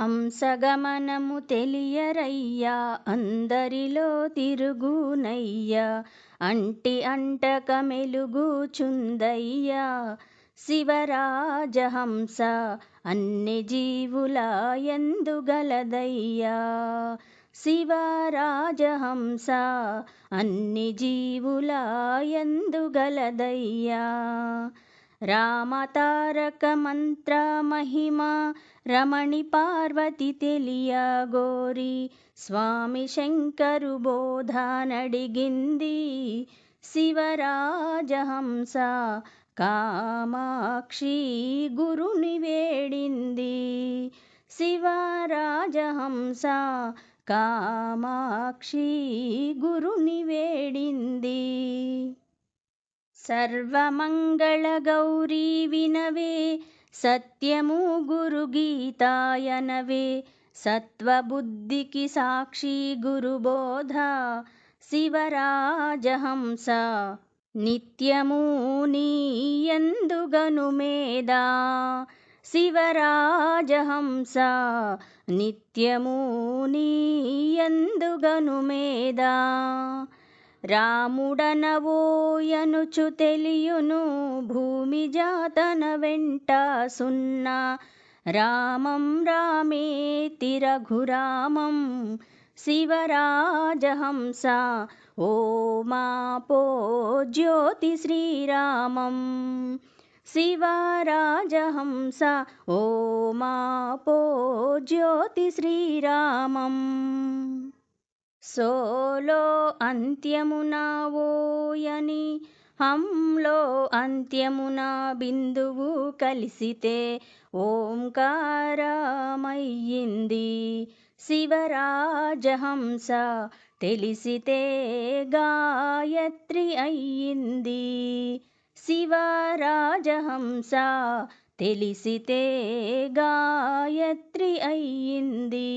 హంసగమనము తెలియరయ్యా అందరిలో తిరుగునయ్యా అంటి అంటక మెలుగుచుందయ్యా శివరాజహంస అన్ని జీవుల ఎందుగలదయ్యా శివరాజహంస అన్ని జీవుల ఎందుగలదయ్యా రామతారక మంత్ర మహిమ రమణి పార్వతి తెలియగోరి స్వామి శంకరు బోధ నడిగింది శివరాజహంస కామాక్షి గురుని వేడింది శివరాజహంస కామాక్షి గురుని వేడింది సర్వమంగళ గౌరీ వినవే సత్యము గురు గీతాయనవే సత్వబుద్ధికి సాక్షి గురుబోధ శివరాజహంస నిత్యము నీయందుగను మేదా శివరాజహంస నిత్యము నీయందుగను మేదా రాముడనవోయనుచు తెలియును భూమి జాతన వెంట సున్నా రామం రామేతి రఘురామం శివరాజహంస ఓమాపో జ్యోతి శ్రీరామం శివరాజహంస ఓమాపో జ్యోతి శ్రీరామం సోలో అంత్యమున ఓయని హంలో అంత్యమున బిందువు కలిసితే ఓంకారమయ్యింది శివరాజహంస తెలిసితే గాయత్రి అయ్యింది శివరాజహంస తెలిసితే గాయత్రి అయ్యింది